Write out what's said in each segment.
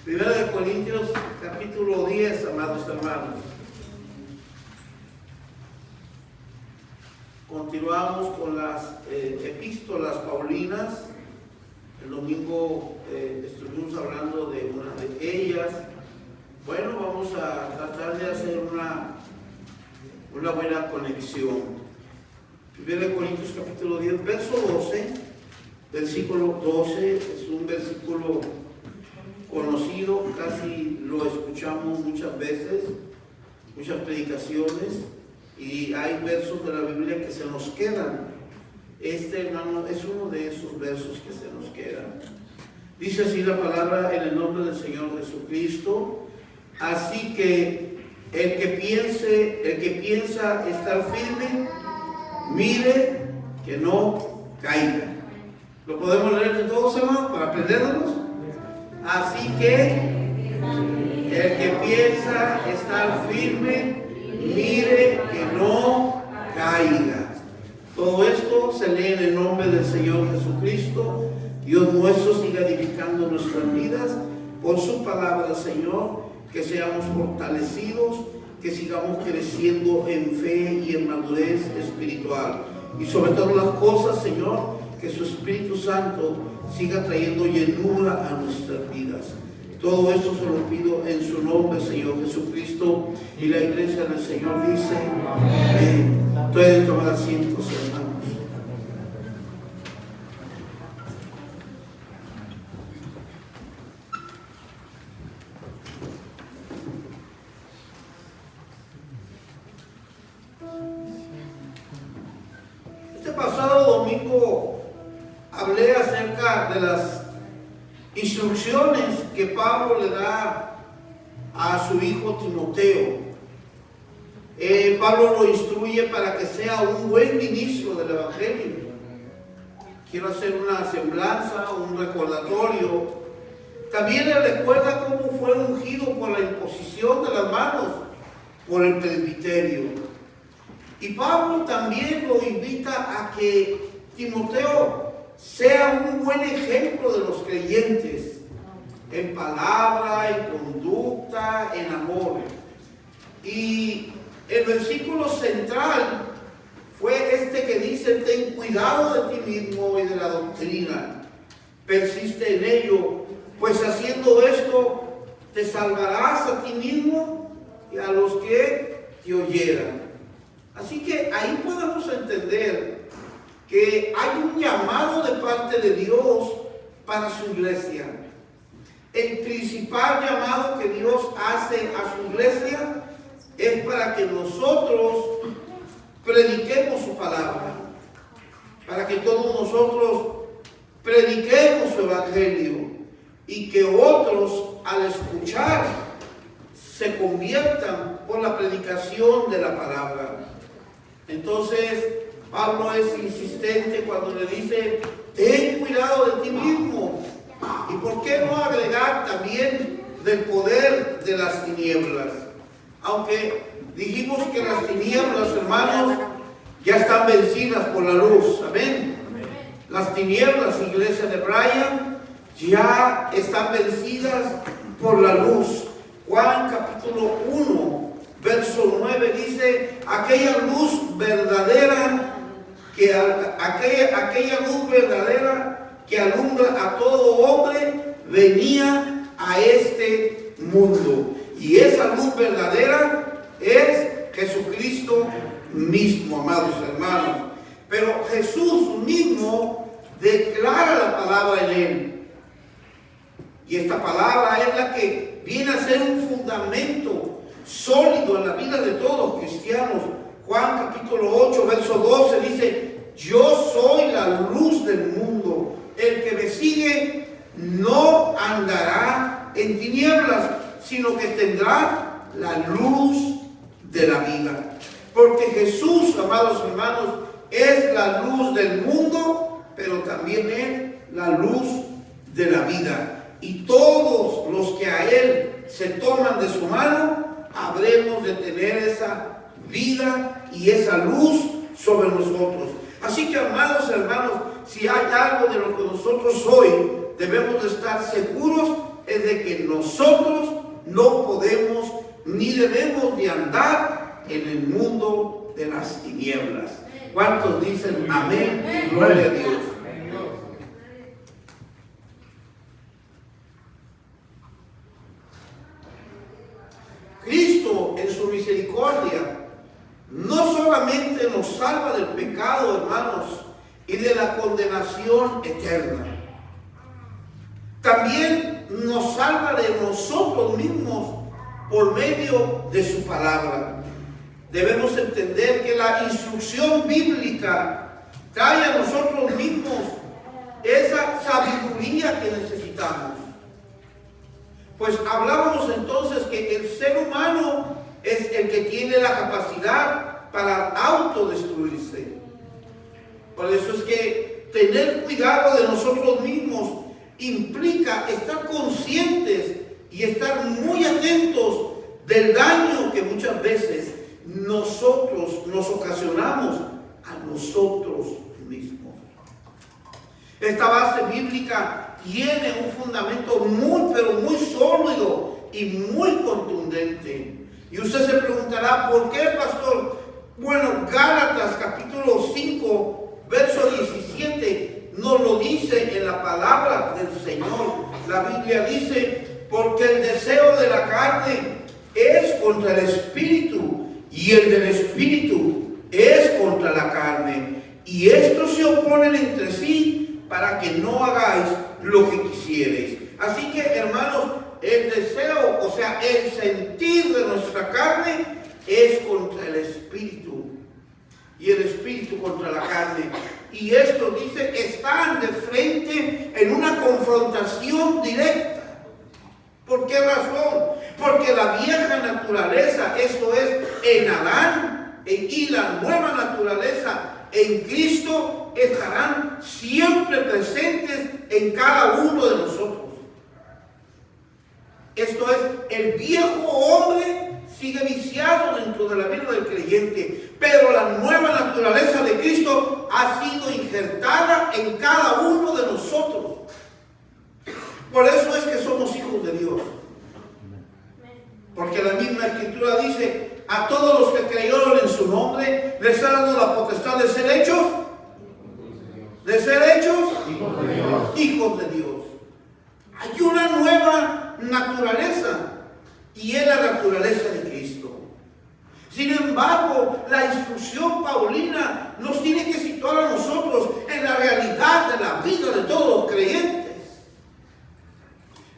Primera de Corintios, capítulo 10, amados hermanos. Continuamos con las epístolas paulinas. El domingo estuvimos hablando de una de ellas. Bueno, vamos a tratar de hacer una buena conexión. Primera de Corintios, capítulo 10, verso 12, versículo 12, es un versículo conocido, casi lo escuchamos muchas veces, muchas predicaciones, y hay versos de la Biblia que se nos quedan. Este, hermano, es uno de esos versos que se nos quedan. Dice así la palabra en el nombre del Señor Jesucristo. Así que el que piensa estar firme, mire que no caiga. ¿Lo podemos leer de todos, hermanos, para aprendernos? Así que el que piensa estar firme, mire que no caiga. Todo esto se lee en el nombre del Señor Jesucristo. Dios nuestro siga edificando nuestras vidas por su palabra, Señor, que seamos fortalecidos, que sigamos creciendo en fe y en madurez espiritual. Y sobre todas las cosas, Señor, que su Espíritu Santo siga trayendo llenura a nuestras vidas. Todo esto se lo pido en su nombre, Señor Jesucristo. Y la iglesia del Señor dice amén. Pueden tomar asientos, hermanos. Este pasado domingo hablé acerca de las instrucciones que Pablo le da a su hijo Timoteo. Pablo lo instruye para que sea un buen ministro del Evangelio. Quiero hacer una semblanza, un recordatorio. También le recuerda cómo fue ungido por la imposición de las manos por el presbiterio. Y Pablo también lo invita a que Timoteo sea un buen ejemplo de los creyentes en palabra, en conducta, en amor. Y el versículo central fue este que dice: ten cuidado de ti mismo y de la doctrina, persiste en ello, pues haciendo esto te salvarás a ti mismo y a los que te oyeran. Así que ahí podemos entender que hay un llamado de parte de Dios para su iglesia. El principal llamado que Dios hace a su iglesia es para que nosotros prediquemos su palabra, para que todos nosotros prediquemos su evangelio y que otros al escuchar se conviertan por la predicación de la palabra. Entonces Pablo es insistente cuando le dice: ten cuidado de ti mismo. ¿Y por qué no agregar también del poder de las tinieblas? Aunque dijimos que las tinieblas, hermanos, ya están vencidas por la luz. Amén. Las tinieblas, iglesia de Bryan, ya están vencidas por la luz. Juan capítulo 1, verso 9 dice: aquella luz verdadera que alumbra a todo hombre venía a este mundo. Y esa luz verdadera es Jesucristo mismo, amados hermanos. Pero Jesús mismo declara la palabra en él. Y esta palabra es la que viene a ser un fundamento sólido en la vida de todos los cristianos. Juan capítulo 8, verso 12 dice: yo soy la luz del mundo. El que me sigue no andará en tinieblas, sino que tendrá la luz de la vida. Porque Jesús, amados hermanos, es la luz del mundo, pero también es la luz de la vida. Y todos los que a Él se toman de su mano, habremos de tener esa vida y esa luz sobre nosotros. Así que, amados hermanos, si hay algo de lo que nosotros hoy debemos de estar seguros, es es de que nosotros no podemos ni debemos de andar en el mundo de las tinieblas. ¿Cuántos dicen amén? Gloria a Dios. Cristo en su misericordia no solamente nos salva del pecado, hermanos, y de la condenación eterna, también nos salva de nosotros mismos por medio de su palabra. Debemos entender que la instrucción bíblica trae a nosotros mismos esa sabiduría que necesitamos. Pues hablábamos entonces que el ser humano es el que tiene la capacidad para autodestruirse. Por eso es que tener cuidado de nosotros mismos implica estar conscientes y estar muy atentos del daño que muchas veces nosotros nos ocasionamos a nosotros mismos. Esta base bíblica tiene un fundamento muy, pero muy sólido y muy contundente. Y usted se preguntará, ¿por qué, pastor? Bueno, Gálatas capítulo 5, verso 17, nos lo dice en la palabra del Señor. La Biblia dice, porque el deseo de la carne es contra el espíritu, y el del espíritu es contra la carne. Y estos se oponen entre sí para que no hagáis lo que quisierais. Así que, hermanos, el deseo, o sea, el sentir de nuestra carne es contra el espíritu, y el espíritu contra la carne. Y esto dice, están de frente en una confrontación directa. ¿Por qué razón? Porque la vieja naturaleza, esto es, en Adán, y la nueva naturaleza en Cristo estarán siempre presentes en cada uno de nosotros. Esto es, el viejo hombre sigue viciado dentro de la vida del creyente, pero la nueva naturaleza de Cristo ha sido injertada en cada uno de nosotros. Por eso es que somos hijos de Dios. Porque la misma Escritura dice, a todos los que creyeron en su nombre, les ha dado la potestad de ser hechos, hijos de Dios. Hay una nueva naturaleza, y es la naturaleza de Cristo. Sin embargo, la instrucción paulina nos tiene que situar a nosotros en la realidad de la vida de todos los creyentes.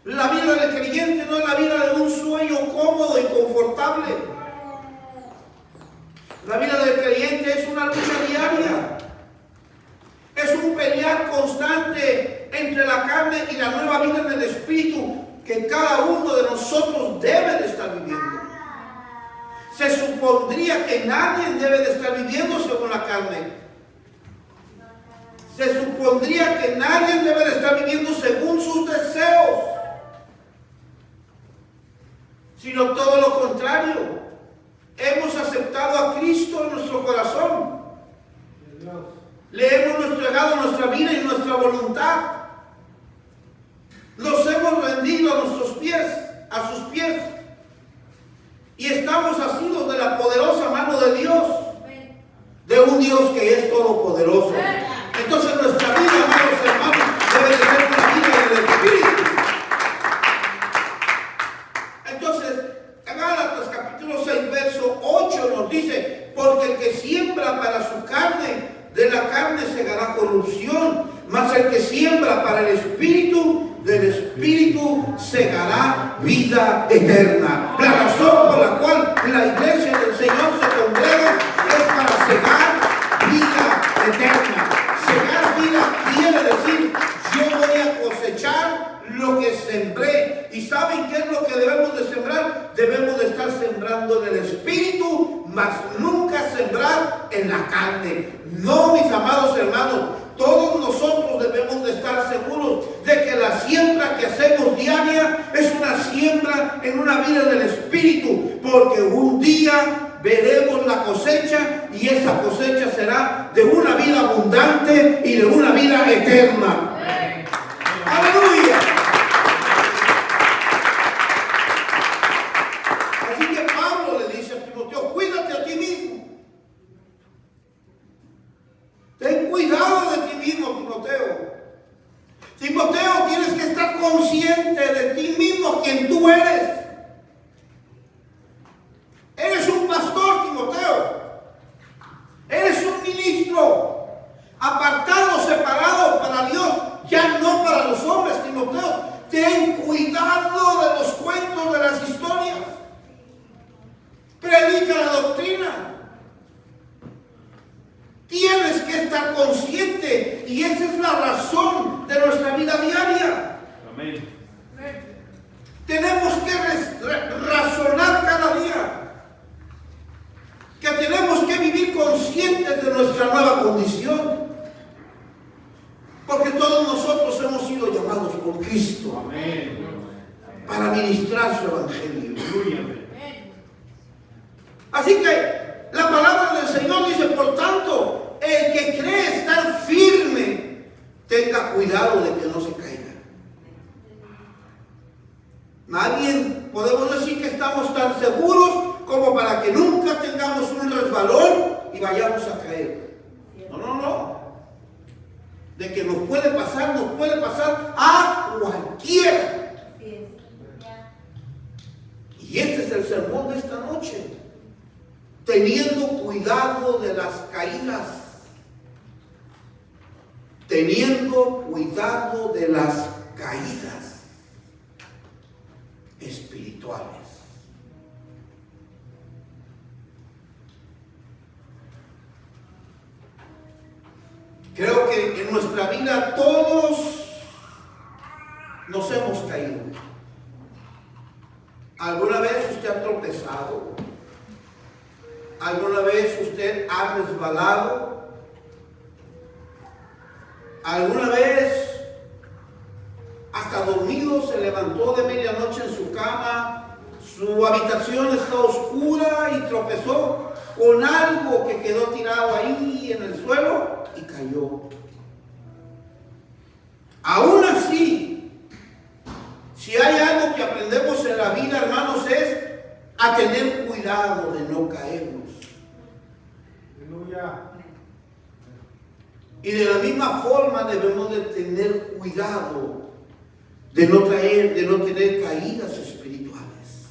La vida del creyente no es la vida de un sueño cómodo y confortable. La vida del creyente es una lucha diaria. Es un pelear constante entre la carne y la nueva vida en el espíritu que cada uno de nosotros debe de estar viviendo. Se supondría que nadie debe de estar viviendo según la carne. Se supondría que nadie debe de estar viviendo según sus deseos, sino todo lo contrario. Hemos aceptado a Cristo en nuestro corazón. Le hemos entregado nuestra vida y nuestra voluntad. Nos hemos rendido a nuestros pies, a sus pies. Y estamos asidos de la poderosa mano de Dios. De un Dios que es todopoderoso. Entonces nuestra vida, hermanos, debe de ser una vida del Espíritu. Entonces, Gálatas capítulo 6, verso 8 nos dice, porque el que siembra para su carne, de la carne segará corrupción, mas el que siembra para el Espíritu, del Espíritu segará vida eterna. La razón por la cual la iglesia del Señor se congrega es para segar vida eterna. Segar vida quiere decir, yo voy a cosechar lo que sembré. ¿Y saben qué es lo que debemos de sembrar? Debemos de estar sembrando en el Espíritu, mas nunca sembrar en la carne. No, mis amados hermanos, todos nosotros debemos de estar seguros de que la siembra que hacemos diaria es una siembra en una vida del Espíritu, porque un día veremos la cosecha, y esa cosecha será de una vida abundante y de una vida eterna. ¡Aleluya! consciente de ti mismo, quien tú eres. Eres un pastor, Timoteo. Eres un ministro, apartado, separado para Dios, ya no para los hombres, Timoteo. Ten cuidado de los cuentos, de las historias. Predica la doctrina. Tienes que estar consciente, y esa es la razón de nuestra vida diaria. Amén. Tenemos que razonar cada día, que tenemos que vivir conscientes de nuestra nueva condición, porque todos nosotros hemos sido llamados por Cristo. Amén. Para ministrar su evangelio. Aleluya. Así que la palabra del Señor dice, por tanto, el que cree estar firme, tenga cuidado de que no se caiga. Nadie podemos decir que estamos tan seguros como para que nunca tengamos un resbalón y vayamos a caer. No. De que nos puede pasar a cualquiera. Y este es el sermón de esta noche. Teniendo cuidado de las caídas. Teniendo cuidado de las caídas espirituales. Creo que en nuestra vida todos nos hemos caído. ¿Alguna vez usted ha tropezado? ¿Alguna vez usted ha resbalado? ¿Alguna vez hasta dormido se levantó de medianoche en su cama, su habitación está oscura y tropezó con algo que quedó tirado ahí en el suelo y cayó? Aún así, si hay algo que aprendemos en la vida, hermanos, es a tener cuidado de no caernos. Aleluya. Y de la misma forma debemos de tener cuidado de no tener caídas espirituales.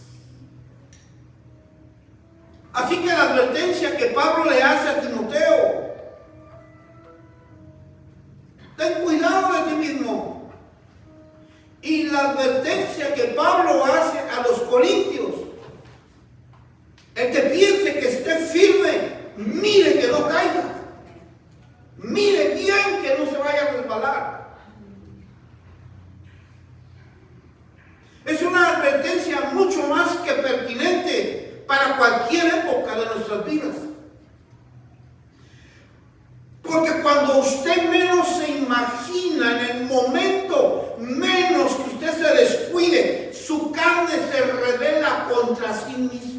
Así que la advertencia que Pablo le hace a Timoteo: ten cuidado de ti mismo. Y la advertencia que Pablo hace a los corintios: el que piense que esté firme, mire que no caiga. Mire bien que no se vaya a resbalar. Es una advertencia mucho más que pertinente para cualquier época de nuestras vidas. Porque cuando usted menos se imagina, en el momento menos que usted se descuide, su carne se rebela contra sí mismo.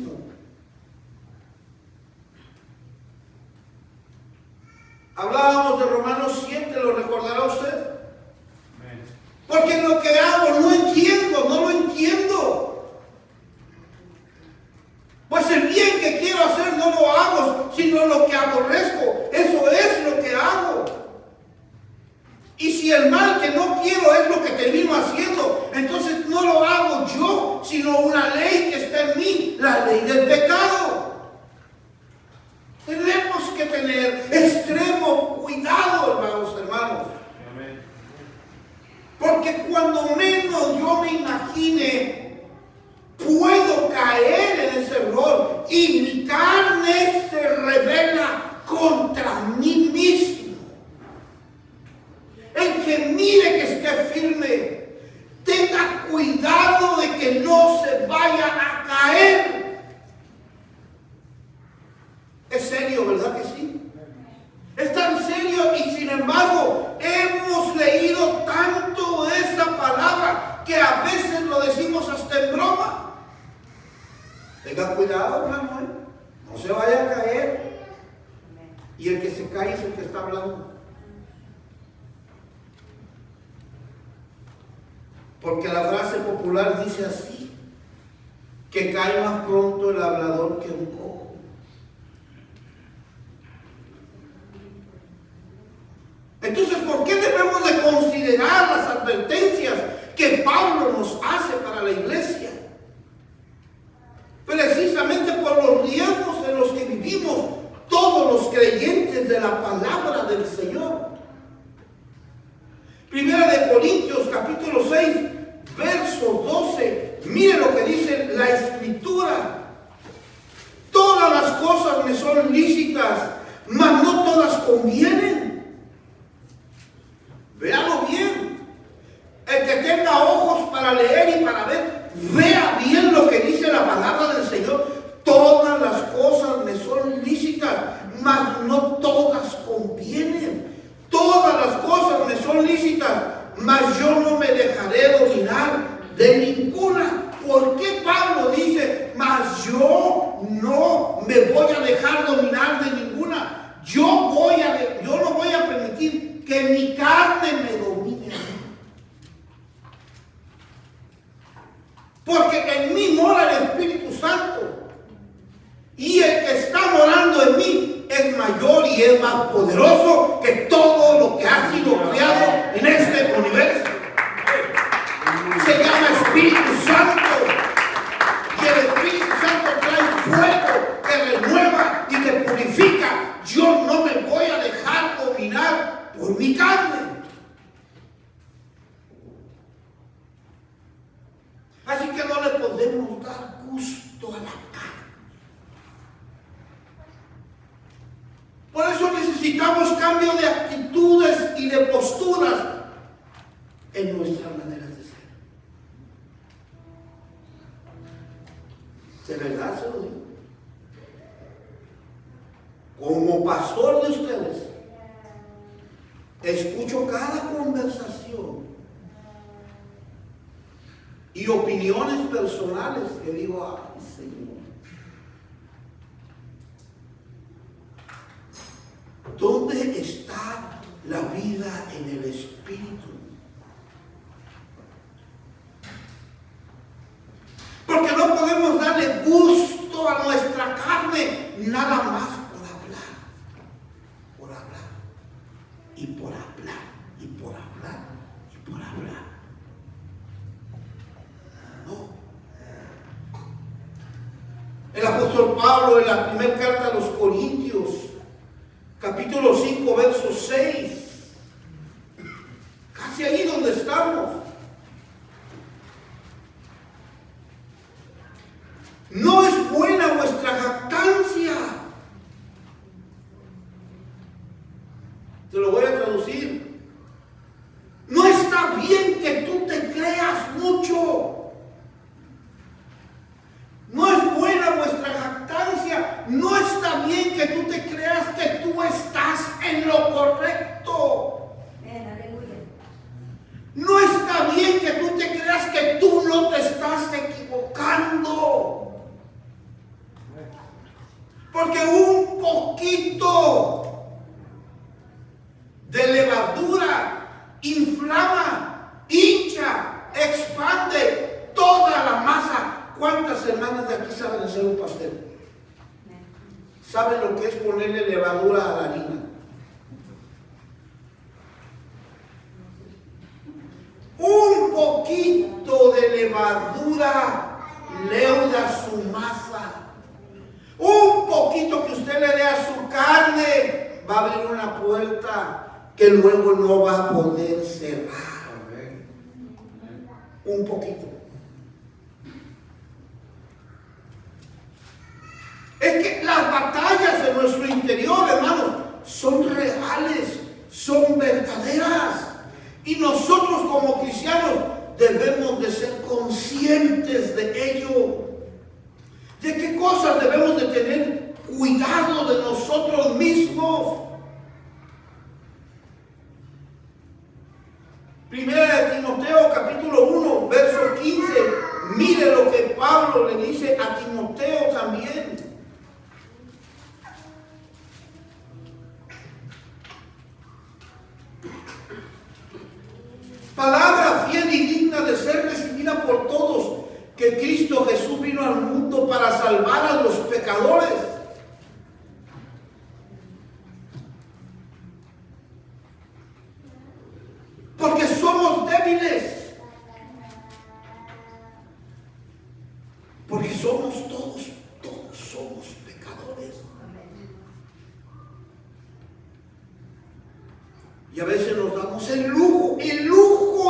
Hablábamos de Romanos 7, ¿lo recordará usted? Porque lo que hago no lo entiendo. Pues el bien que quiero hacer no lo hago, sino lo que aborrezco. Eso es lo que hago. Y si el mal que no quiero es lo que termino haciendo, entonces no lo hago yo, sino una ley que está en mí, la ley del pecado. Tenemos que tener extremo cuidado, hermanos. Porque cuando menos yo me imagine, puedo caer en ese error y mi carne se rebela contra mí mismo. El que mire que esté firme, tenga cuidado de que no se vaya a caer. Es serio, ¿verdad que sí? Es tan serio, y sin embargo hemos leído tanto esa palabra que a veces lo decimos hasta en broma. Tenga cuidado, hermano, no se vaya a caer. Y el que se cae es el que está hablando. Porque la frase popular dice así: que cae más pronto el hablador que un cojo. Entonces, ¿por qué debemos de considerar las advertencias que Pablo nos hace para la iglesia. Precisamente por los riesgos en los que vivimos todos los creyentes de la palabra del Señor. Primera de Corintios capítulo 6, verso 12. Mire lo que dice la Escritura. Todas las cosas me son lícitas, mas no todas convienen. Véalo bien. El que tenga ojos para leer y para ver, vea bien lo que dice la palabra del Señor. Todas las cosas me son lícitas, mas no todas convienen. Todas las cosas me son lícitas, mas yo no me dejaré dominar de ninguna. ¿Por qué Pablo dice, mas yo no me voy a dejar dominar de ninguna? Yo no voy a permitir que mi carne me domine. Porque en mí mora el Espíritu Santo. Y el que está morando en mí es mayor y es más poderoso que todo lo que ha sido creado en este universo. Se llama Espíritu Santo. Y el Espíritu Santo trae fuego que renueva y que purifica. Yo no me voy a dejar dominar por mi carne. Así que no le podemos dar gusto a la carne. Por eso necesitamos cambio de actitudes y de posturas en nuestras maneras de ser. De verdad se lo digo. Como pastor de ustedes, escucho cada conversación y opiniones personales que digo, ay Señor, ¿dónde está la vida en el Espíritu? Porque no podemos darle gusto a nuestra carne nada más por hablar, y por hablar, y por hablar, y por hablar. No. El apóstol Pablo en la primera carta a los Corintios, capítulo 5, verso 6, casi ahí donde estamos. No es buena vuestra jactancia. Te lo voy a traducir. No está bien que tú te creas mucho. No es buena vuestra jactancia. No está bien que tú te creas que tú estás en lo correcto. No está bien que tú te creas que tú no te estás equivocando. Porque un poquito de levadura inflama, hincha, expande toda la masa. ¿Cuántas hermanas de aquí saben hacer un pastel? ¿Saben lo que es ponerle levadura a la harina? Un poquito de levadura leuda su masa. Un poquito que usted le dé a su carne va a abrir una puerta que luego no va a poder cerrar. Un poquito. Es que las batallas en nuestro interior, hermanos, son reales, son verdaderas. Y nosotros como cristianos debemos de ser conscientes de ello. ¿De qué cosas debemos de tener cuidado de nosotros mismos? Primera de Timoteo capítulo 1, verso 15. Mire lo que Pablo le dice a Timoteo también. Palabra fiel y digna de ser recibida por todos, que Cristo Jesús vino al mundo para salvar a los pecadores. Porque somos débiles. Porque somos todos somos pecadores. Y a veces nos damos el lujo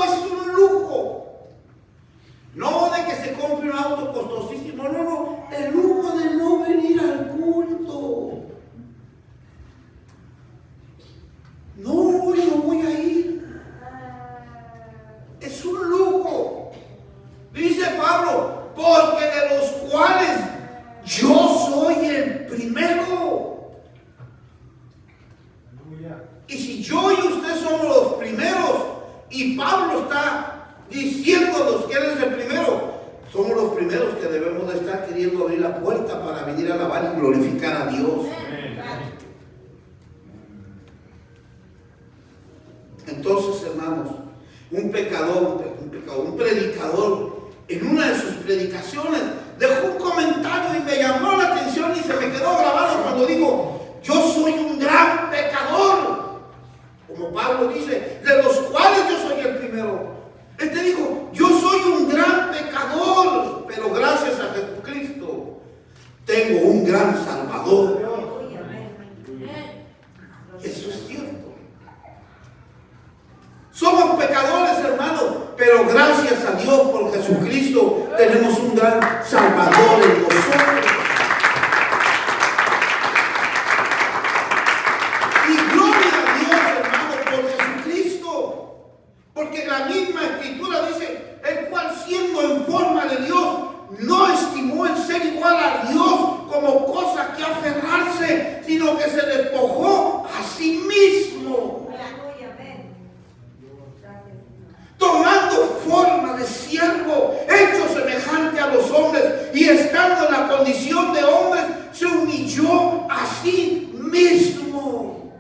es un lujo. No de que se compre un auto costosísimo, no, el lujo de no venir al culto. No, hoy no voy a ir. Es un lujo. Dice Pablo, porque de los cuales yo soy el primero. Y si yo y usted somos los primeros, y Pablo está diciéndonos que él es el primero, somos los primeros que debemos de estar queriendo abrir la puerta para venir a alabar y glorificar a Dios. Entonces, hermanos, un predicador, en una de sus predicaciones, dejó un comentario y me llamó la atención y se me quedó grabado cuando dijo: yo soy un gran pecador. Como Pablo dice, de los cuales yo soy el primero. Este dijo: yo soy un gran pecador, pero gracias a Jesucristo tengo un gran Salvador. Eso es cierto. Somos pecadores, hermanos, pero gracias a Dios por Jesucristo tenemos un gran Salvador en nosotros. Y gloria a Dios, hermano, por Jesucristo. Porque la misma Escritura dice: el cual siendo en forma de Dios, no estimó el ser igual a Dios como cosa que aferrarse, sino que se despojó a sí mismo, tomando forma de siervo, hecho semejante a los hombres, y estando en la condición de hombres, se humilló a sí mismo,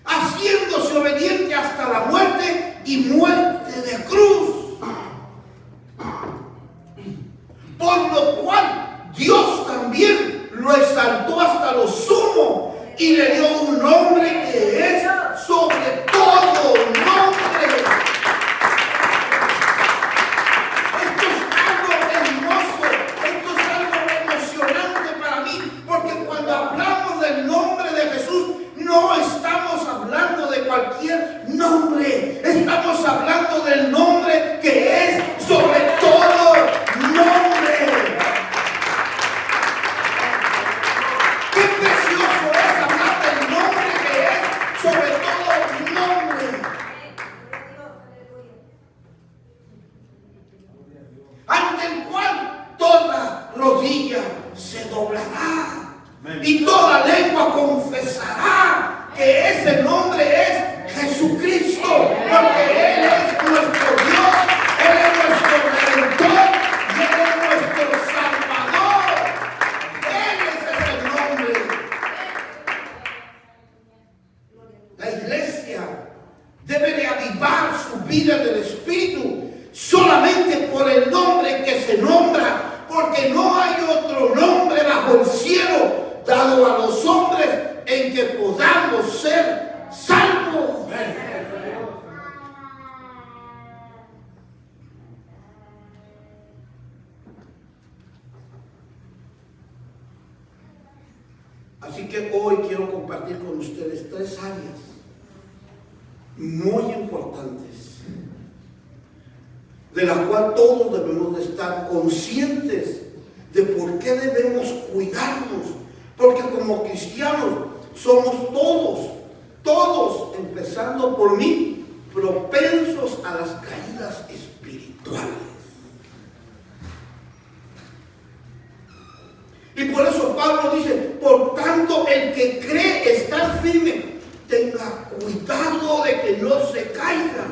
haciéndose obediente hasta la muerte y muerte de cruz. Por lo cual Dios también lo exaltó hasta lo sumo y le dio un nombre que es sobre todo nombre. Esto es algo hermoso, esto es algo emocionante para mí, porque cuando hablamos del nombre de Jesús, no estamos hablando de cualquier nombre, estamos hablando del nombre que es sobre todo nombre. Qué precioso es hablar del nombre que es sobre todo nombre, ante el cual toda rodilla se doblará y toda lengua confesará que ese nombre es Jesucristo, porque Él es nuestro Dios, Él es nuestro Redentor y Él es nuestro Salvador. Él es ese nombre. La iglesia debe de avivar su vida del Espíritu solamente por el nombre que se nombra, porque no hay otro nombre bajo el cielo dado a los hombres en que podamos ser salvos. Así que hoy quiero compartir con ustedes 3 áreas muy importantes, de las cuales todos debemos de estar conscientes de por qué debemos cuidarnos, porque como cristianos somos todos, empezando por mí, propensos a las caídas espirituales. Y por eso Pablo dice: por tanto, el que cree estar firme, tenga cuidado de que no se caiga.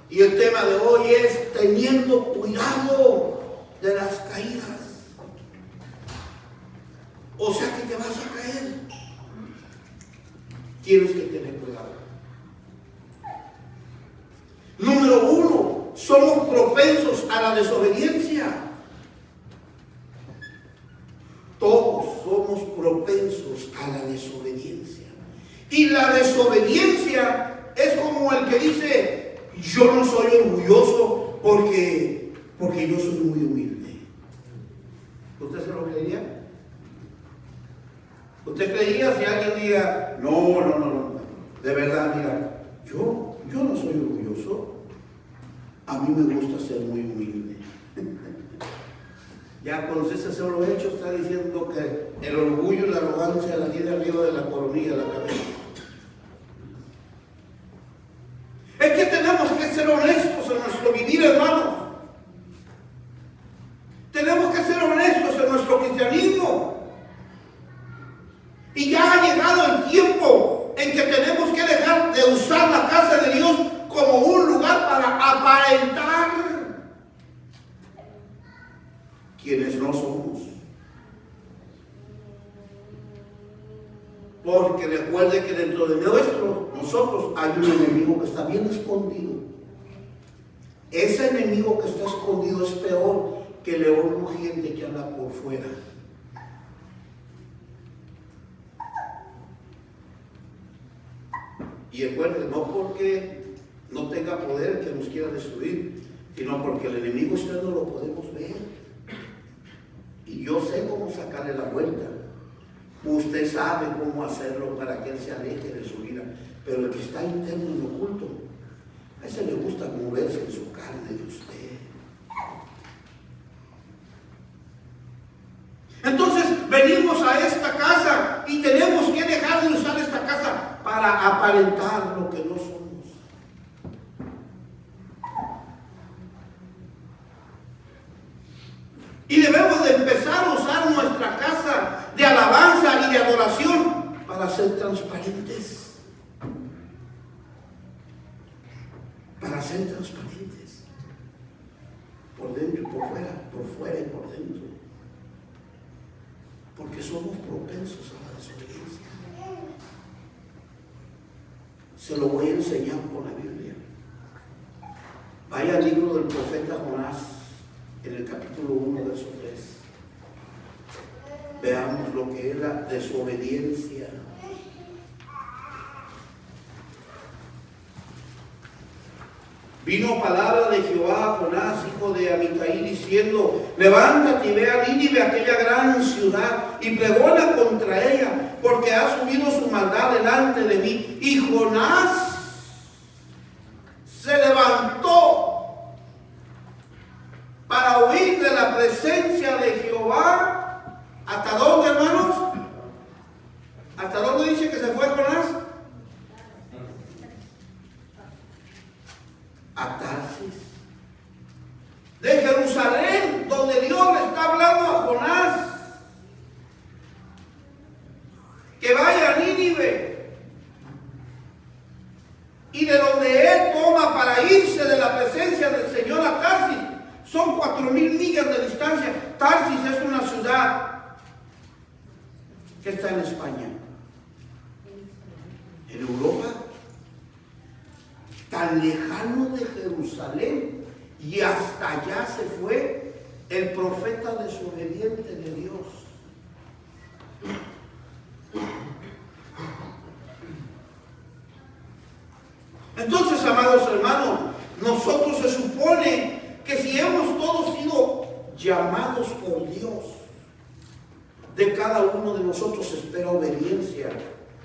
Y el tema de hoy es teniendo cuidado de las caídas. O sea que te vas a caer. Tienes que tener cuidado. Número 1, somos propensos a la desobediencia. Todos somos propensos a la desobediencia. Y la desobediencia es como el que dice: Yo no soy orgulloso porque yo soy muy humilde. ¿Usted se lo creería? ¿Usted creía si alguien diga, no, de verdad, mira, yo no soy orgulloso, a mí me gusta ser muy humilde? Ya cuando usted se lo hecho, está diciendo que el orgullo y la arrogancia la tiene arriba de la coronilla de la cabeza. Es que tenemos que ser honestos en nuestro vivir, hermanos. Tenemos que ser honestos en nuestro cristianismo. Y ya ha llegado el tiempo en que tenemos que dejar de usar la casa de Dios como un lugar para aparentar quienes no somos. Porque recuerde que dentro de nosotros hay un enemigo que está bien escondido. Ese enemigo que está escondido es peor que el león rugiente que anda por fuera. Y recuerde, no porque no tenga poder que nos quiera destruir, sino porque el enemigo usted no lo podemos ver. Y yo sé cómo sacarle la vuelta. Usted sabe cómo hacerlo para que él se aleje de su vida. Pero el que está interno y oculto, a ese le gusta moverse en su carne de usted. Entonces venimos a esta casa y tenemos que dejar de usar esta casa para aparentar lo que no somos. Y debemos de empezar a usar nuestra casa de alabanza y de adoración para ser transparentes. Para ser transparentes. Por dentro y por fuera, por fuera y por dentro. Porque somos propensos a la desobediencia. Se lo voy a enseñar con la Biblia. Vaya al libro del profeta Jonás, en el capítulo 1, verso 3. Veamos lo que es la desobediencia. Vino palabra de Jehová a Jonás, hijo de Amitai, diciendo: levántate y ve a Nínive, aquella gran ciudad, y pregona contra ella, porque ha subido su maldad delante de mí. Y Jonás se levantó para huir de la presencia de Jehová. ¿Hasta dónde, hermanos? ¿Hasta dónde dice que se fue Jonás? A Tarsis, de Jerusalén, donde Dios le está hablando a Jonás que vaya a Nínive, y de donde él toma para irse de la presencia del Señor a Tarsis, son 4,000 millas de distancia. Tarsis es una ciudad que está en España, en Europa, tan lejano de Jerusalén, y hasta allá se fue el profeta desobediente de Dios. Entonces, amados hermanos, nosotros se supone que si hemos todos sido llamados por Dios, de cada uno de nosotros se espera obediencia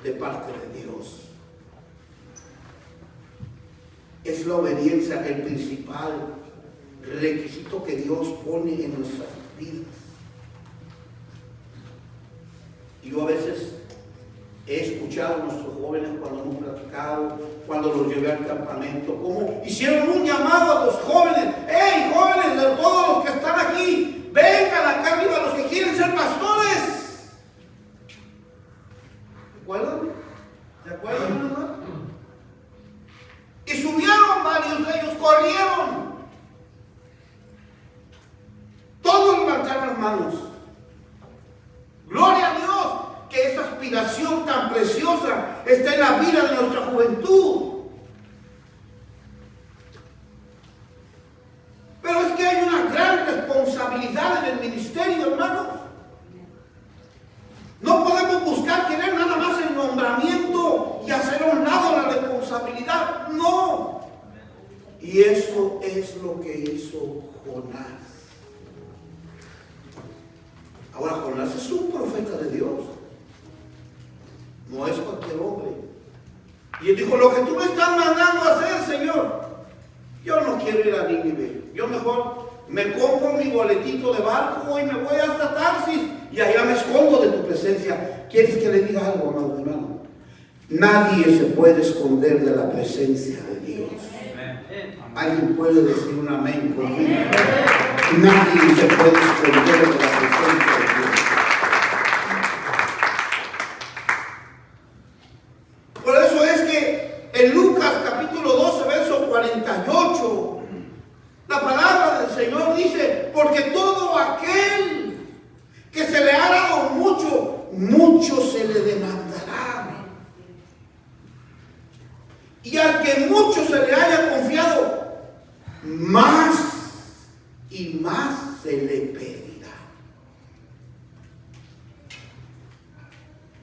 de parte de Dios. Es la obediencia el principal requisito que Dios pone en nuestras vidas. Y yo a veces he escuchado a nuestros jóvenes cuando hemos platicado, cuando los llevé al campamento, como hicieron un llamado a los jóvenes: ¡hey, jóvenes, de todos los que están aquí, vengan acá arriba los que quieren ser pastores! ¿De acuerdo? ¿De acuerdo, hermano? Y subieron varios de ellos, corrieron. Todos levantaron las manos. Gloria a Dios, que esa aspiración tan preciosa está en la vida de nuestra juventud. Pero es que hay una gran responsabilidad en el ministerio, hermanos. No podemos buscar querer nada más el nombramiento y hacer a un lado la responsabilidad. No. Y eso es lo que hizo Jonás. Ahora, Jonás es un profeta de Dios. No es cualquier hombre. Y él dijo, lo que tú me estás mandando a hacer, Señor, yo no quiero ir a Nínive. Yo mejor me compro mi boletito de barco y me voy hasta Tarsis y allá me escondo de tu presencia. ¿Quieres que le diga algo, amado hermano? Nadie se puede esconder de la presencia de Dios. ¿Alguien puede decir un amén conmigo? Nadie se puede esconder de la presencia de Dios. Por eso es que en Lucas capítulo 12, verso 48, la palabra del Señor dice, porque todo aquel que se le ha dado mucho, mucho se le demandará. Y al que mucho se le haya confiado, más y más se le pedirá.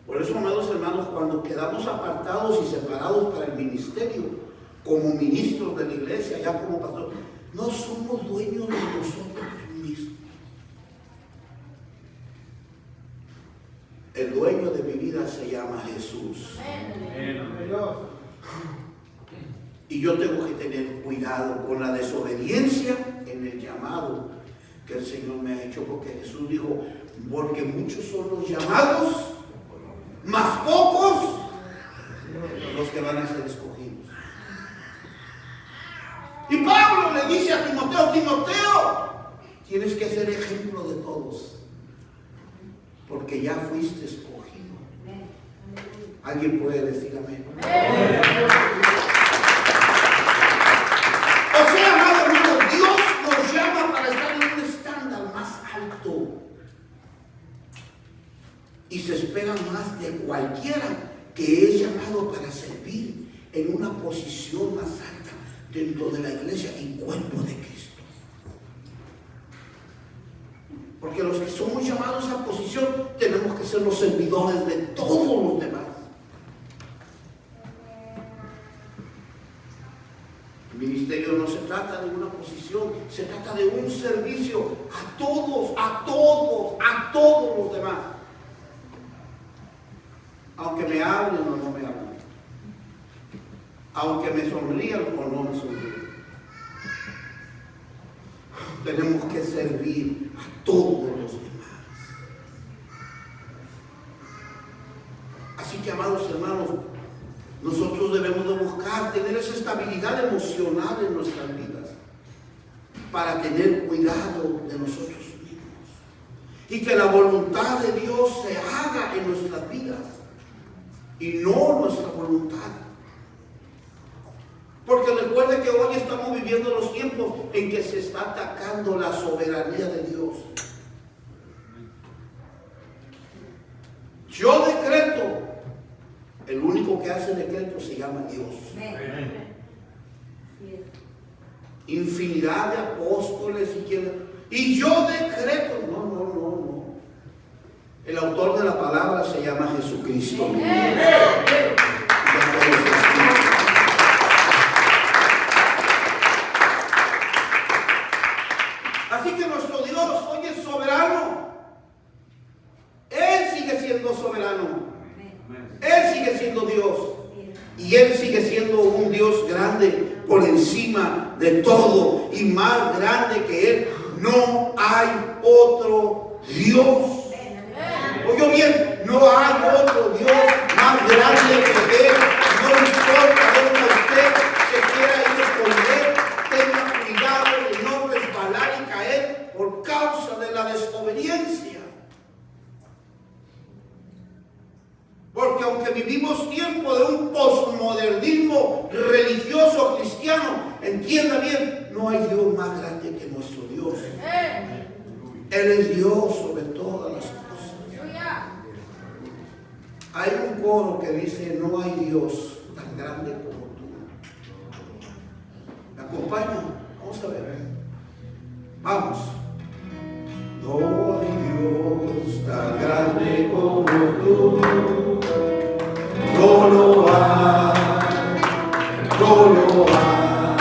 Por eso, amados hermanos, cuando quedamos apartados y separados para el ministerio, como ministros de la iglesia, ya como pastor, no somos dueños de nosotros mismos. El dueño de mi vida se llama Jesús. Y yo tengo que tener cuidado con la desobediencia en el llamado que el Señor me ha hecho, porque Jesús dijo, porque muchos son los llamados, más pocos los que van a ser escogidos. Y Pablo le dice a Timoteo, Timoteo, tienes que ser ejemplo de todos, porque ya fuiste escogido. ¿Alguien puede decir amén? O sea, amado hermano, Dios nos llama para estar en un estándar más alto. Y se espera más de cualquiera que es llamado para servir en una posición más alta dentro de la iglesia y cuerpo de Cristo. Porque los que somos llamados a posición tenemos que ser los servidores de todos los demás. El ministerio no se trata de una posición, se trata de un servicio a todos, a todos, a todos los demás. Aunque me hablen o no me hablen. Aunque me sonrían o no me sonrían. Tenemos que servir a todos los demás. Así que, amados hermanos, nosotros debemos de buscar tener esa estabilidad emocional en nuestras vidas para tener cuidado de nosotros mismos y que la voluntad de Dios se haga en nuestras vidas y no nuestra voluntad. Porque recuerde que hoy estamos viviendo los tiempos en que se está atacando la soberanía de Dios. Yo decreto. El único que hace decreto se llama Dios. Infinidad de apóstoles y yo decreto. No. El autor de la palabra se llama Jesucristo. Así que nuestro Dios hoy es soberano. Él sigue siendo soberano. Él sigue siendo Dios. Y Él sigue siendo un Dios grande por encima de todo y más grande que Él. No hay otro Dios. Oye bien, no hay otro Dios más grande que Él. No importa dónde usted se quiera ir a esconder, tenga cuidado de no resbalar y caer por causa de la desobediencia. Porque aunque vivimos tiempo de un posmodernismo religioso cristiano, entienda bien, no hay Dios más grande que nuestro Dios. Él es Dios sobre todas las cosas. Hay un coro que dice, no hay Dios tan grande como tú. ¿Me acompaña? Vamos a ver. Vamos. No hay Dios tan grande como tú. No lo hay, no lo hay.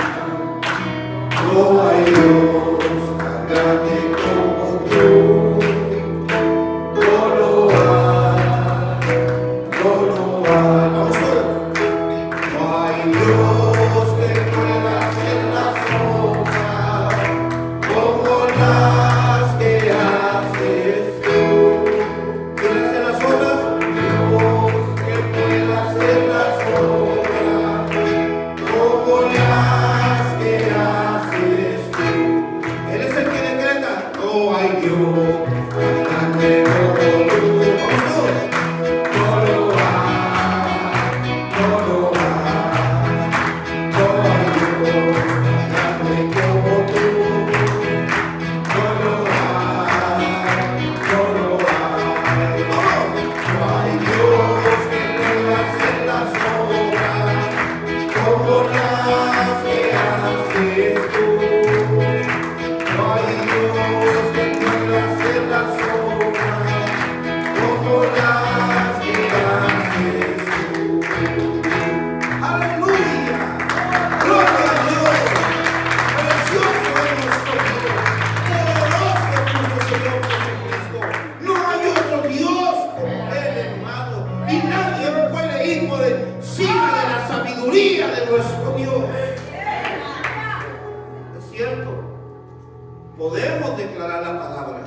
podemos declarar la palabra.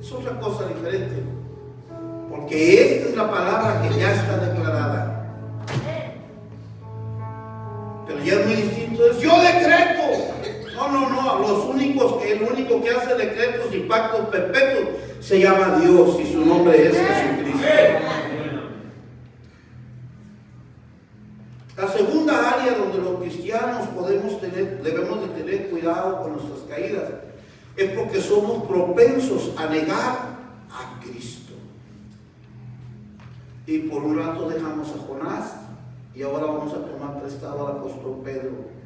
Es otra cosa diferente. Porque esta es la palabra que ya está declarada. Pero ya es muy distinto. Es yo decreto. No. El único que hace decretos y pactos perpetuos se llama Dios y su nombre es Jesucristo. La segunda área donde los cristianos debemos de tener cuidado con nuestras caídas es porque somos propensos a negar a Cristo. Y por un rato dejamos a Jonás y ahora vamos a tomar prestado al apóstol Pedro,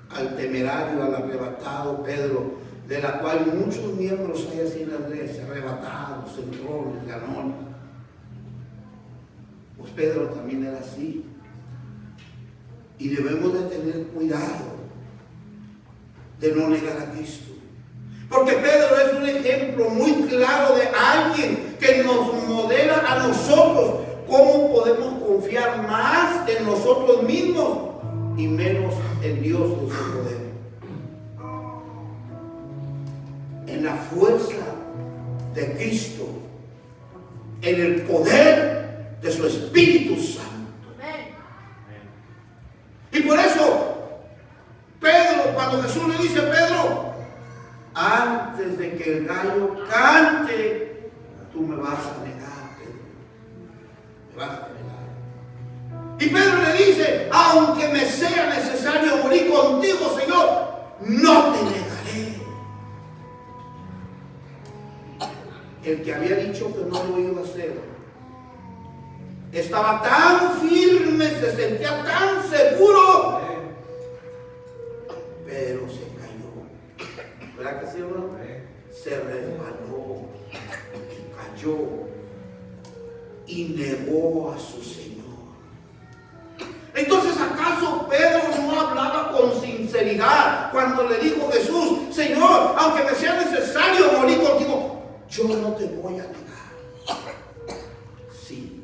al temerario, al arrebatado Pedro, de la cual muchos miembros hay así en la iglesia, arrebatados, centrones, ganones. Pues Pedro también era así. Y debemos de tener cuidado de no negar a Cristo. Porque Pedro es un ejemplo muy claro de alguien que nos modela a nosotros cómo podemos confiar más en nosotros mismos y menos en Dios de su poder. En la fuerza de Cristo, en el poder de su Espíritu Santo. Y por eso, Pedro, cuando Jesús le dice a Pedro, antes de que el gallo cante, tú me vas a negar, Pedro. Me vas a negar. Y Pedro le dice, aunque me sea necesario morir contigo, Señor, no te negaré. El que había dicho que no lo iba a hacer, estaba tan firme, se sentía tan seguro, pero se cayó. ¿Verdad que sí, hermano? Se resbaló y cayó y negó a su Señor. Entonces, ¿acaso Pedro no hablaba con sinceridad cuando le dijo Jesús, Señor, aunque me sea necesario morir contigo, yo no te voy a negar? Sí.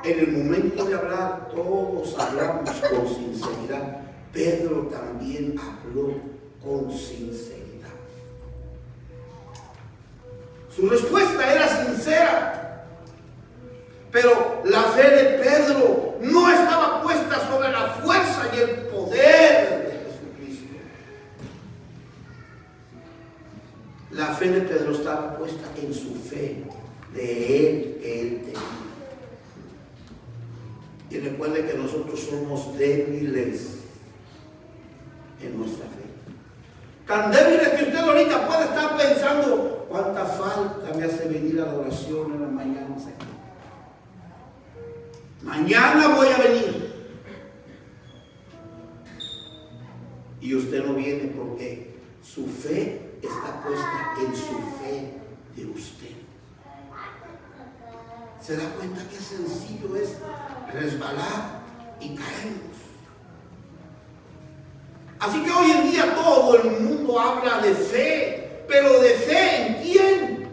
En el momento de hablar, todos hablamos con sinceridad. Pedro también habló con sinceridad. Su respuesta era sincera, pero la fe de Pedro no estaba puesta sobre la fuerza y el poder de Jesucristo. La fe de Pedro estaba puesta en su fe de él que él tenía. Y recuerde que nosotros somos débiles en nuestra fe. Tan débiles que usted ahorita puede estar pensando, cuánta falta me hace venir a la oración en la mañana, Señor. Mañana voy a venir. Y usted no viene porque su fe está puesta en su fe de usted. ¿Se da cuenta qué sencillo es resbalar y caernos? Así que hoy en día todo el mundo habla de fe, pero ¿de fe en quién?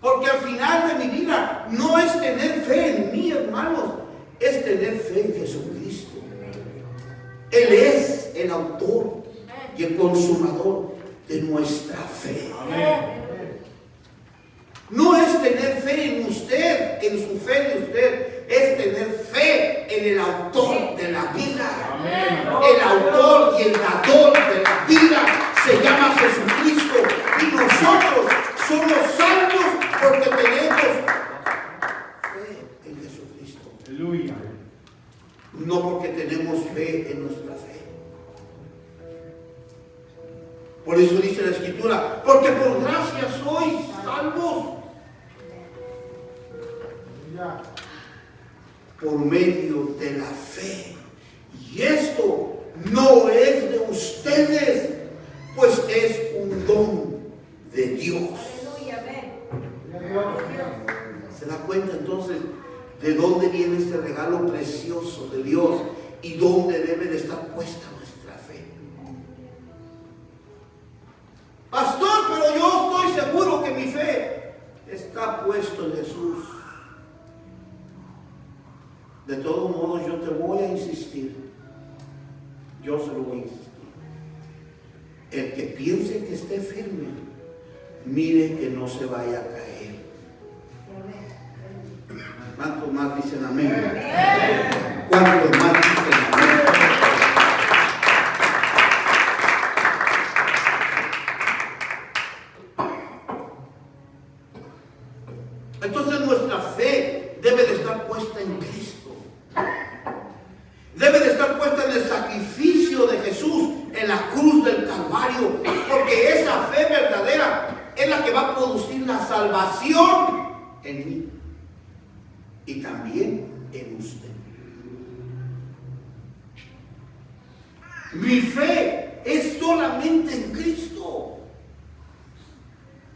Porque al final de mi vida no es tener fe en mí, hermanos, es tener fe en Jesucristo. Él es el autor y el consumador de nuestra fe. Amén. No es tener fe en usted, en su fe de usted, es tener fe en el autor de la vida. Amén. El autor y el dador de la vida se llama Jesucristo. Y nosotros somos salvos porque tenemos fe en Jesucristo. Aleluya. No porque tenemos fe en nuestra fe. Por eso dice la Escritura, porque por gracia sois salvos. Por medio de la fe. Y esto no es de ustedes, pues es un don de Dios. ¿Se da cuenta entonces de dónde viene este regalo precioso de Dios y dónde debe de estar puesta nuestra fe? Pastor, pero yo estoy seguro que mi fe está puesta en Jesús. De todos modos, yo te voy a insistir. Yo se lo voy a insistir. El que piense que esté firme, mire que no se vaya a caer. ¿Cuántos más dicen amén? ¿Cuántos más dicen amén? Entonces nuestra fe debe de estar puesta en Cristo. Debe de estar puesta en el sacrificio de Jesús en la cruz del Calvario, porque esa fe verdadera es la que va a producir la salvación en mí y también en usted. Mi fe es solamente en Cristo.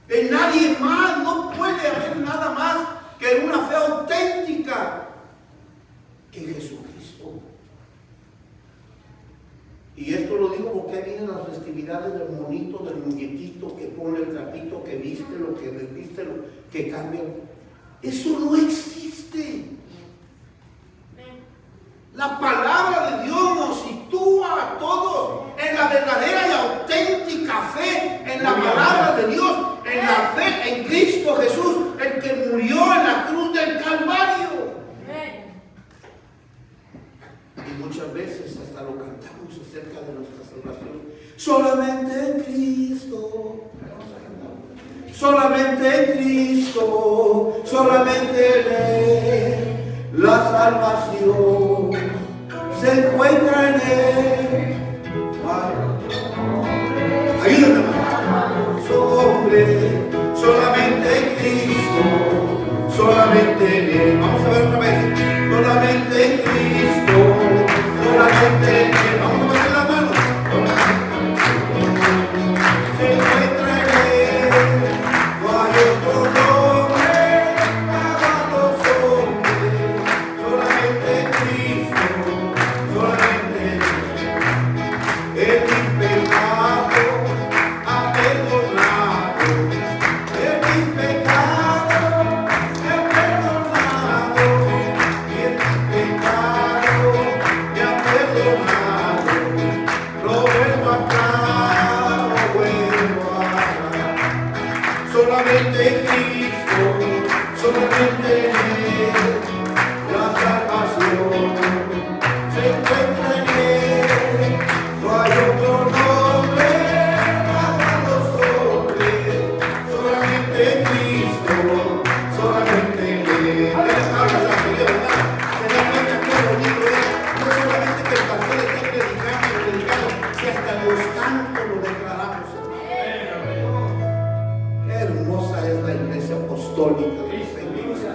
En nadie más. No puede haber nada más que una fe auténtica en Jesucristo. Y esto lo digo porque vienen las festividades del monito, del muñequito que pone el trapito, que viste, lo que reviste, lo que cambia. Eso no existe. La palabra de Dios nos sitúa a todos en la verdadera y auténtica fe, en la palabra de Dios, en la fe en Cristo Jesús, el que murió en la cruz del Calvario. Y muchas veces hasta lo cantamos acerca de nuestra salvación. Solamente en Cristo. Solamente en Cristo. Solamente en Él. La salvación se encuentra en Él. Ayúdame, hombre, solamente en Cristo, solamente en Él. Vamos a ver otra vez. Solamente en Cristo, solamente en Él. Vamos a poner la mano. Se encuentra en Él. No hay otro nombre para los hombres. Solamente en Cristo, solamente en Él. En mis pecados ha perdonado. En mis pecados ha perdonado. Y en mis pecados me ha perdonado. Lo vuelvo atrás, lo vuelvo atrás. Solamente en Cristo, solamente en Él, la salvación se encuentra en Él. No hay otro nombre para los hombres, solamente en Cristo, solamente en Él. Se da cuenta que bonito es, no solamente que el pastor esté predicando, si hasta los cantos lo declaramos. Qué hermosa es la iglesia apostólica de nuestra iglesia.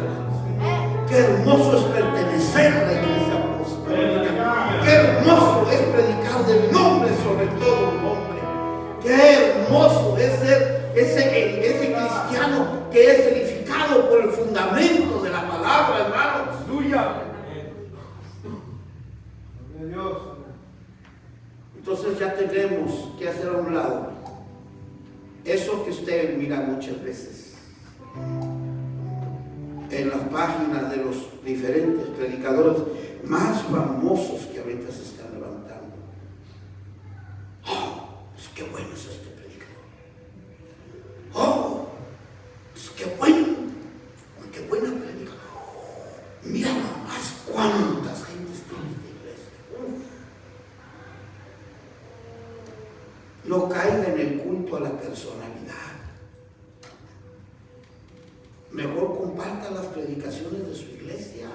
Qué hermoso es pertenecer a la iglesia apostólica. Qué hermoso es predicar del nombre sobre todo nombre. Qué hermoso es ser ese cristiano que es edificado por el fundamento de la palabra, hermanos. ¡Aleluya! Entonces ya tenemos que hacer a un lado eso que usted mira muchas veces en las páginas de los diferentes predicadores más famosos que ahorita se están levantando. ¡Oh! Pues qué bueno es este predicador. ¡Oh! Pues qué bueno. Qué buena predica. Mira nomás cuántas gentes tiene esta iglesia. No caiga en el culto a la personalidad. Mejor comparta las predicaciones de su iglesia.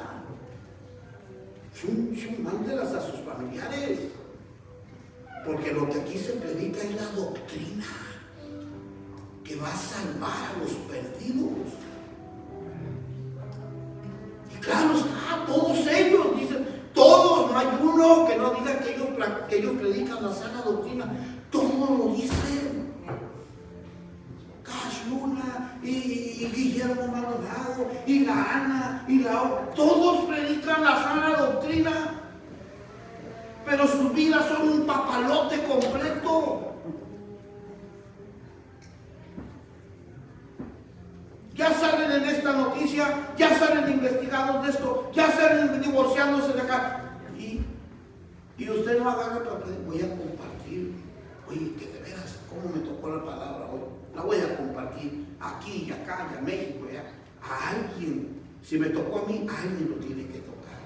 Mándelas a sus familiares. Porque lo que aquí se predica es la doctrina que va a salvar a los perdidos. Y claro está, todos ellos dicen, todos, no hay uno que no diga que ellos predican la sana doctrina. Todos lo dicen. Cash Luna y Guillermo Maldonado y la Ana y la otra, todos predican la sana doctrina, pero sus vidas son un papalote completo. Ya salen en esta noticia, ya salen investigados de esto, ya salen divorciados echándose de acá. Y usted no agarra para pedir, voy a compartir. Oye, que de veras, ¿cómo me tocó la palabra hoy? La voy a compartir aquí y acá, y a México, ya. A alguien. Si me tocó a mí, alguien lo tiene que tocar.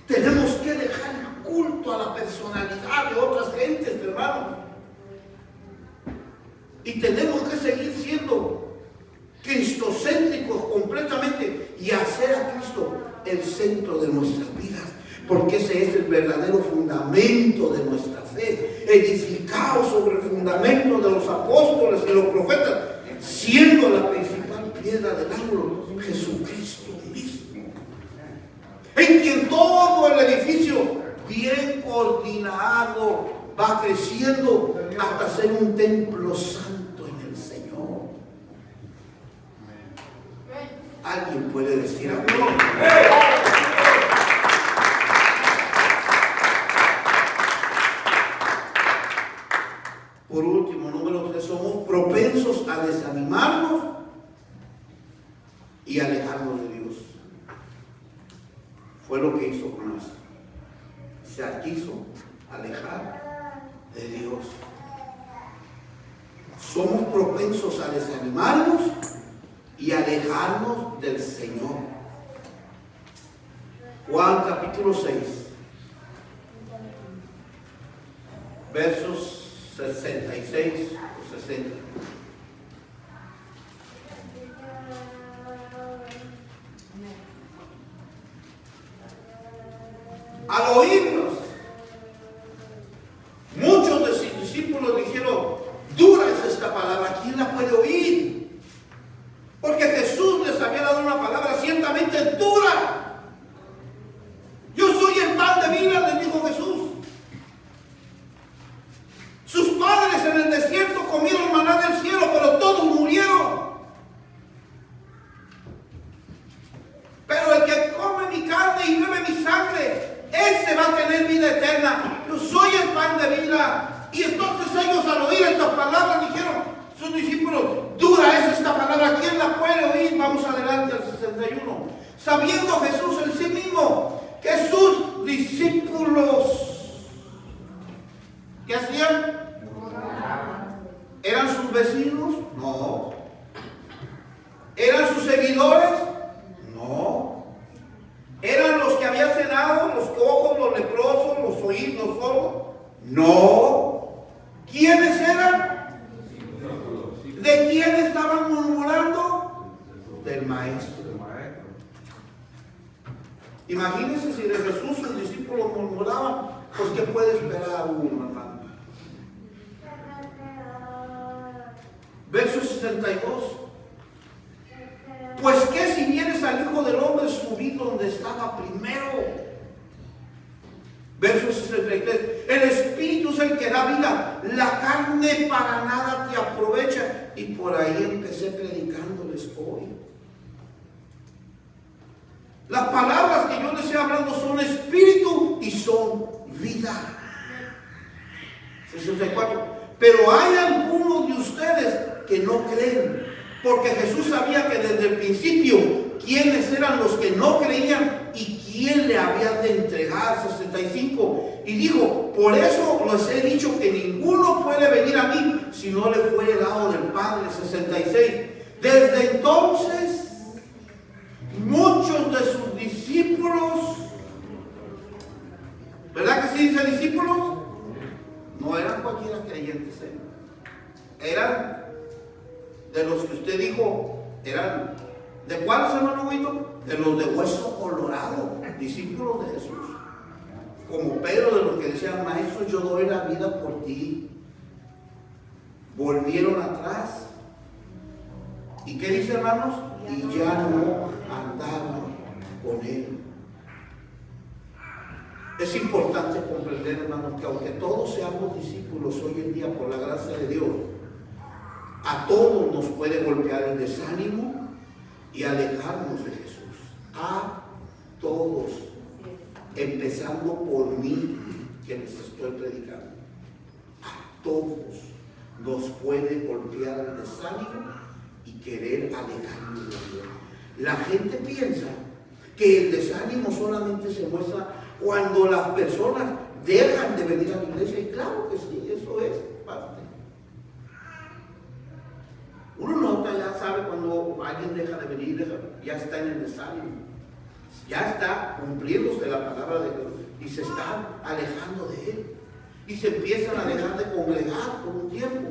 Tenemos que dejar el culto a la personalidad de otras gentes, hermanos. Y tenemos que seguir siendo cristocéntricos completamente y hacer a Cristo el centro de nuestras vidas, porque ese es el verdadero fundamento de nuestra fe, edificado sobre el fundamento de los apóstoles y los profetas, siendo la principal piedra del ángulo Jesucristo mismo, en quien todo el edificio bien coordinado va creciendo hasta ser un templo santo en el Señor. ¿Alguien puede decir amén? Por último, número 3, somos propensos a desanimarnos y alejarnos de Dios. Fue lo que hizo Jonás. Se quiso alejar de Dios. Somos propensos a desanimarnos y alejarnos del Señor. Juan capítulo 6, versos 66 o 60. Al oírnos, muchos de sus discípulos dijeron, dura es esta palabra, ¿quién la puede oír? Porque Jesús les había dado una palabra ciertamente dura. Yo soy el pan de vida, les dijo Jesús. Sus padres en el desierto comieron maná del cielo, pero todos murieron. Pero el que come mi carne y bebe mi sangre, ese va a tener vida eterna. Yo soy el pan de vida. Y entonces ellos, al oír estas palabras, dijeron, sus discípulos, dura es esta palabra, ¿quién la puede oír? Vamos adelante al 61. Sabiendo Jesús en sí mismo que sus discípulos, ¿qué hacían? ¿Eran sus vecinos? No. ¿Eran sus seguidores? No. ¿Eran los que habían cenado, los cojos, los leprosos, los oídos, los sordos? No. ¿Quiénes eran? ¿De quién estaban murmurando? Del maestro. Imagínense si de Jesús sus discípulos murmuraban, pues ¿qué puede esperar uno, hermano? Verso 62. Pues que si vienes al Hijo del Hombre, subí donde estaba primero. Verso 63. El Espíritu es el que da vida, la carne para nada te aprovecha. Y por ahí empecé predicándoles hoy. Las palabras que yo les estoy hablando son espíritu y son vida. 64. Pero hay algunos de ustedes que no creen, porque Jesús sabía que desde el principio quiénes eran los que no creían y quién le había de entregar. 65. Y dijo, por eso les he dicho que ninguno puede venir a mí si no le fuere dado del Padre. 66. Desde entonces muchos de sus discípulos, ¿verdad que sí dice discípulos? No eran cualquiera creyentes, eran de los que usted dijo, eran ¿de cuáles, hermano Huito? De los de hueso colorado, discípulos de Jesús. Como Pedro, de los que decían, maestro, yo doy la vida por ti. Volvieron atrás. ¿Y qué dice, hermanos? Y ya no andaban con él. Es importante comprender, hermanos, que aunque todos seamos discípulos hoy en día por la gracia de Dios, a todos nos puede golpear el desánimo y alejarnos de Jesús. A todos, empezando por mí, que les estoy predicando. A todos nos puede golpear el desánimo y querer alejarnos de Dios. La gente piensa que el desánimo solamente se muestra cuando las personas dejan de venir a la iglesia. Y claro que sí, eso es parte. Uno nota, ya sabe cuando alguien deja de venir, ya está en el desánimo, ya está cumpliéndose la palabra de Dios y se está alejando de Él. Y se empiezan a dejar de congregar por un tiempo.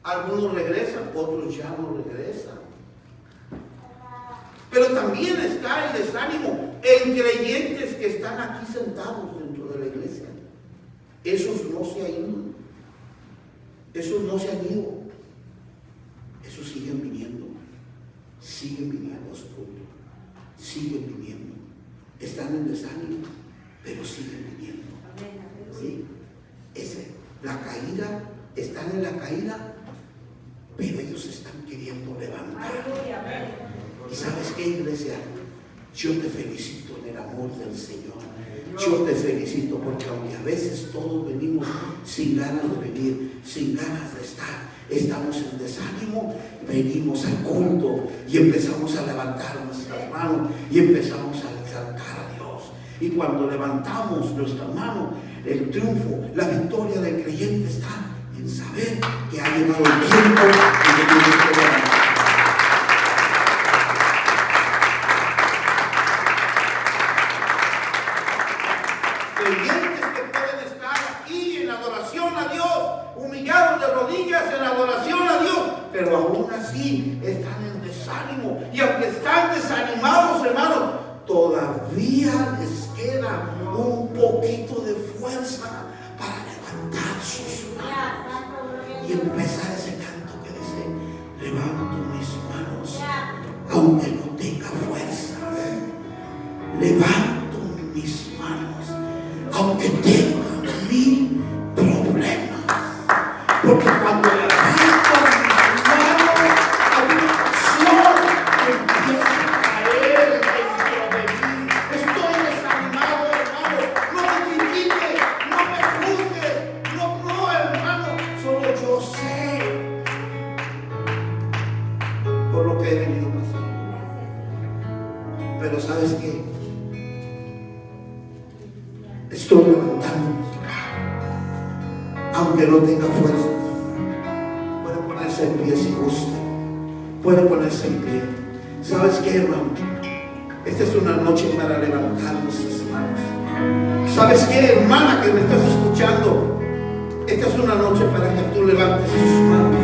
Algunos regresan, otros ya no regresan. Pero también está el desánimo en creyentes que están aquí sentados dentro de la iglesia. Esos no se han ido. Esos no se han ido. Esos siguen viniendo. Siguen viniendo a su culto. Siguen viniendo. Están en desánimo, pero siguen viniendo. ¿Sí? La caída, están en la caída, pero ellos están queriendo levantar. ¿Y sabes qué, iglesia? Yo te felicito en el amor del Señor. Yo te felicito porque aunque a veces todos venimos sin ganas de venir, sin ganas de estar, estamos en desánimo, venimos al culto y empezamos a levantar nuestras manos y empezamos a exaltar a Dios. Y cuando levantamos nuestras manos, el triunfo, la victoria del creyente está en saber que ha llegado el tiempo y que tienes que levantar. Creyentes que pueden estar aquí en adoración a Dios, humillados de rodillas en adoración a Dios, pero aún así están en desánimo. Y aunque están desanimados, hermanos, todavía les queda un poquito de fuerza para levantar sus manos y empezar ese canto que dice: levanto mis manos aunque no tenga fuerza, levanto mis manos aunque tenga 1000 problemas, porque cuando levanto mis manos hay una acción que empieza a caer dentro de mí. Estoy desanimado, hermano, no me critiques, no me juzgues, no, hermano, solo yo sé por lo que he venido pasando. Pero ¿sabes qué? Estoy levantándome, aunque no tenga fuerza. Puede ponerse en pie si gusta. Puede ponerse en pie. ¿Sabes qué, hermano? Esta es una noche para levantar nuestras manos. ¿Sabes qué, hermana que me estás escuchando? Esta es una noche para que tú levantes tus manos.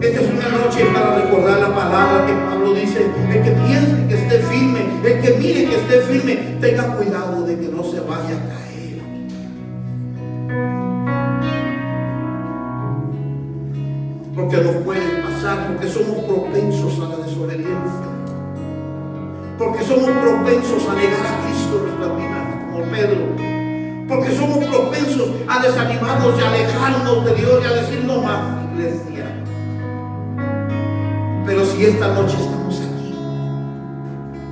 Esta es una noche para recordar la palabra que Pablo dice: el que piense que esté firme, el que mire que esté firme, tenga cuidado de que no se vaya a caer. Porque nos puede pasar, porque somos propensos a la desobediencia, porque somos propensos a negar a Cristo en nuestras vidas, como Pedro, porque somos propensos a desanimarnos y a alejarnos de Dios y a decir: no más, iglesia. Pero si esta noche estamos aquí,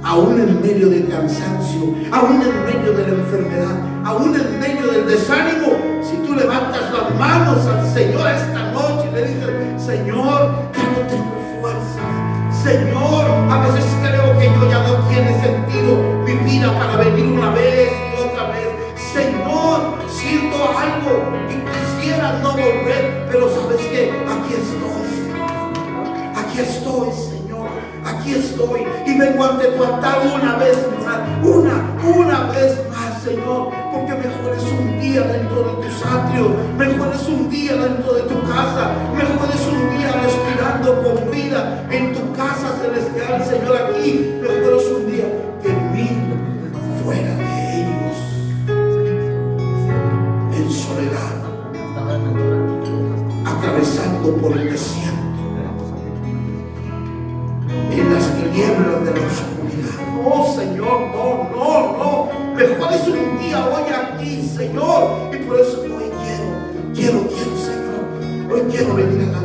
aún en medio del cansancio, aún en medio de la enfermedad, aún en medio del desánimo, si tú levantas las manos al Señor esta noche y le dices: Señor, ya no tengo fuerzas, Señor, a veces creo que yo ya no tiene sentido mi vida para venir una vez y otra vez, Señor, siento algo y quisiera no volver, pero ¿sabes qué? Aquí estoy. Aquí estoy, Señor, aquí estoy y vengo ante tu altar una vez más, una vez más, Señor, porque mejor es un día dentro de tus atrios, mejor es un día dentro de tu casa, mejor es un día respirando con vida en tu casa celestial, Señor, aquí, mejor es un día que 1000 fuera de ellos, en soledad, atravesando por el desierto, en las tinieblas de la oscuridad. No, Señor, no. Mejor es un día hoy aquí, Señor. Y por eso hoy quiero, Señor. Hoy quiero venir a la